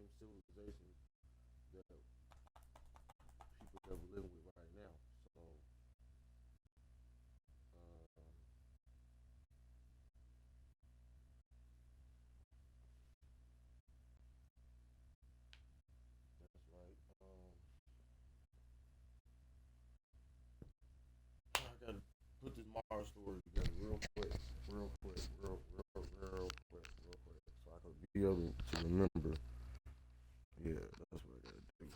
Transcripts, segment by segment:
same civilization that people that we're living with right now. So that's right. I gotta put this Mars story together real quick, real quick, so I can be able to remember. Yeah, that's what I gotta do.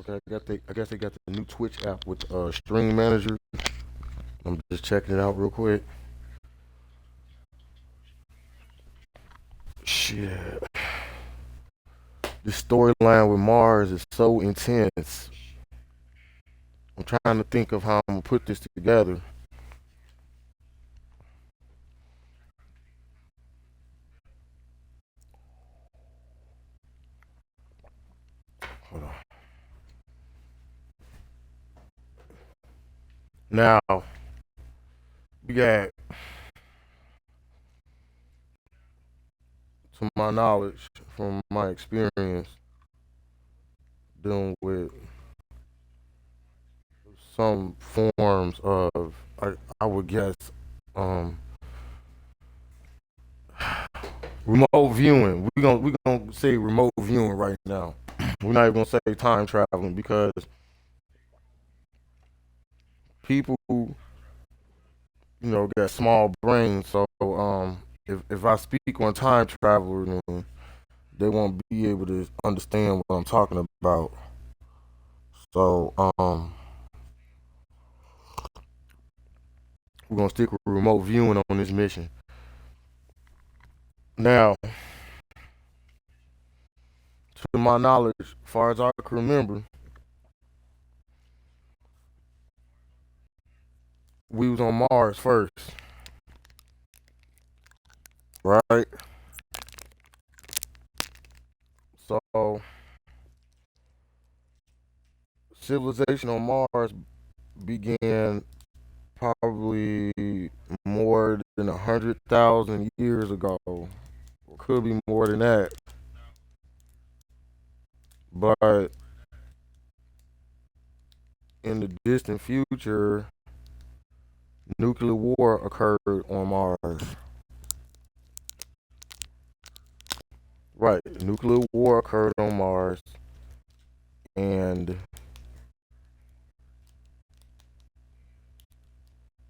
Okay, I guess they got the new Twitch app with Stream Manager. I'm just checking it out real quick. Shit, this storyline with Mars is so intense. I'm trying to think of how I'm gonna put this together. Hold on. Now we got, to my knowledge, from my experience dealing with some forms of, I would guess, um, remote viewing. We gonna say remote viewing right now. We're not even gonna say time traveling because people, got small brains. So if I speak on time travel, then they won't be able to understand what I'm talking about. So We're gonna stick with remote viewing on this mission. Now, to my knowledge, as far as I can remember, we was on Mars first, right? So civilization on Mars began probably more than 100,000 years ago. Could be more than that, but in the distant future, nuclear war occurred on Mars. Right, nuclear war occurred on Mars, and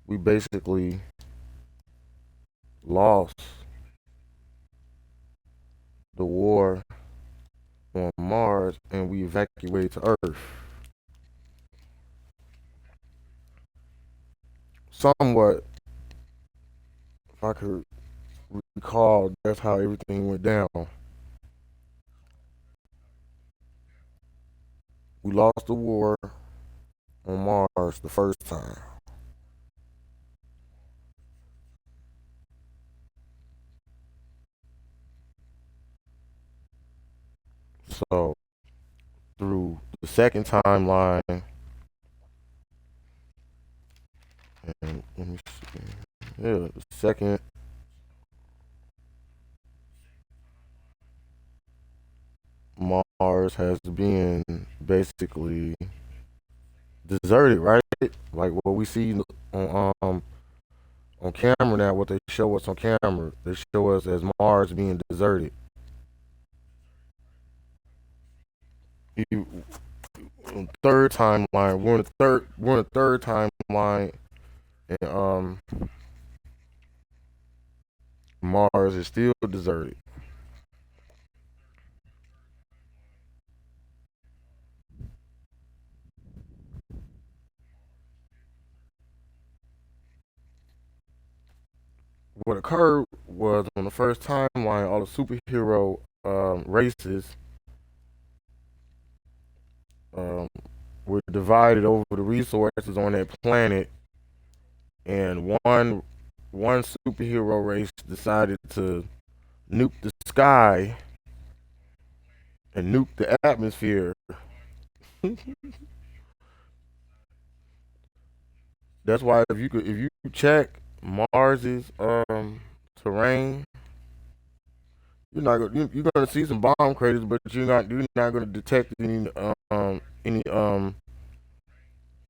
we basically lost the war on Mars, and we evacuated to Earth. Somewhat, if I could recall, that's how everything went down. We lost the war on Mars the first time. So through the second timeline, and let me see, yeah, the second Mars has been basically deserted, right? Like what we see on camera now, what they show us on camera, they show us as Mars being deserted. You, third timeline, we're in the third timeline, and Mars is still deserted. What occurred was on the first timeline, all the superhero races um, were divided over the resources on that planet, and one superhero race decided to nuke the sky and nuke the atmosphere. That's why if you check Mars's terrain, you're gonna see some bomb craters, but you're not gonna detect any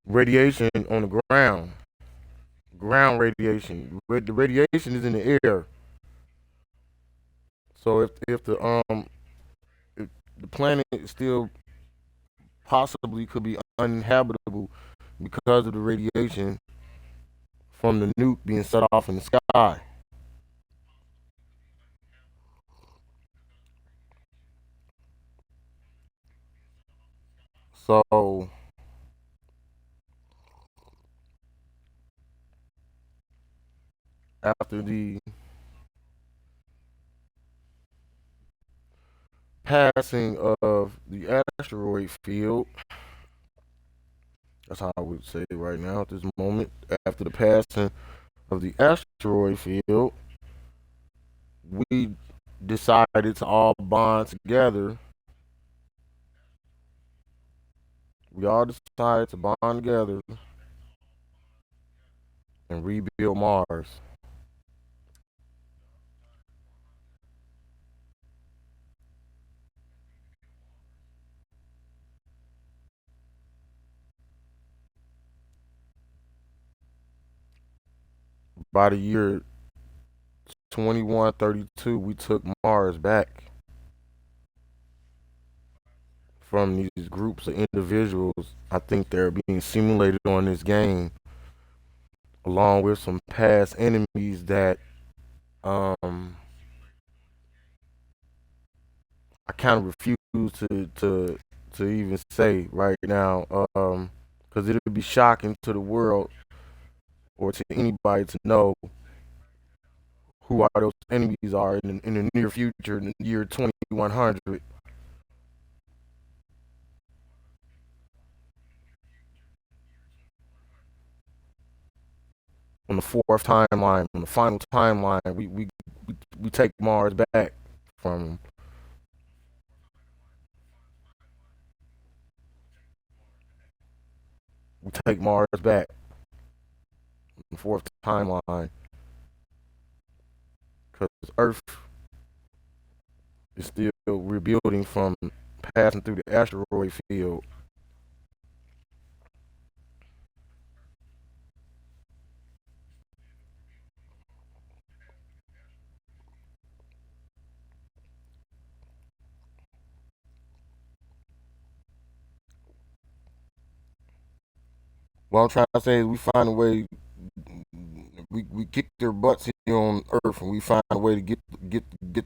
radiation on the ground radiation. The radiation is in the air. So if the planet still possibly could be uninhabitable because of the radiation from the nuke being set off in the sky. So after the passing of the asteroid field, that's how I would say it right now at this moment. After the passing of the asteroid field, we decided to all bond together. We all decided to bond together and rebuild Mars. By the year 2132, we took Mars back from these groups of individuals. I think they're being simulated on this game, along with some past enemies that um, I kind of refuse to even say right now, because it'll be shocking to the world or to anybody to know who are those enemies are in the near future, in the year 2100, on the fourth timeline, on the final timeline. We take Mars back from them. We take Mars back on the fourth timeline because Earth is still rebuilding from passing through the asteroid field. What I'm trying to say is we find a way. We kick their butts here on Earth, and we find a way to get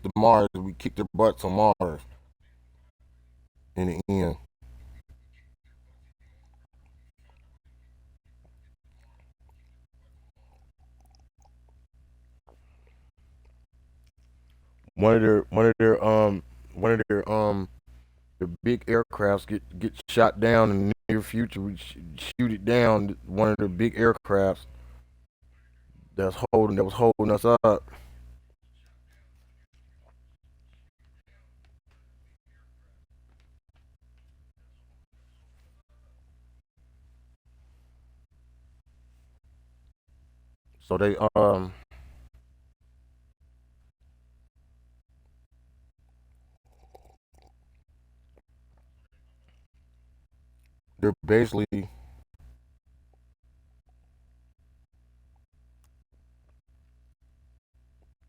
to Mars. We kick their butts on Mars in the end. One of their big aircrafts get shot down in the near future. We shoot it down. One of the big aircrafts that was holding us up. So they're basically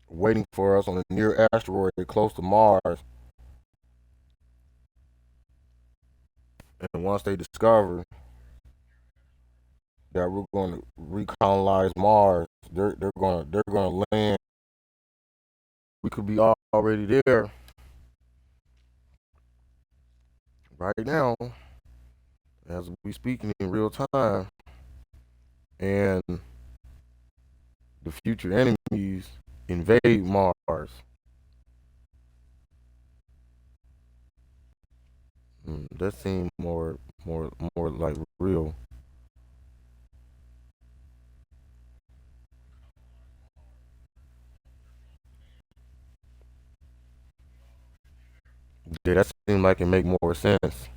waiting for us on a near asteroid close to Mars. And once they discover that we're going to recolonize Mars, they're gonna land. We could be already there right now as we speaking in real time, and the future enemies invade Mars. That seems more like real. Yeah, that seems like it make more sense.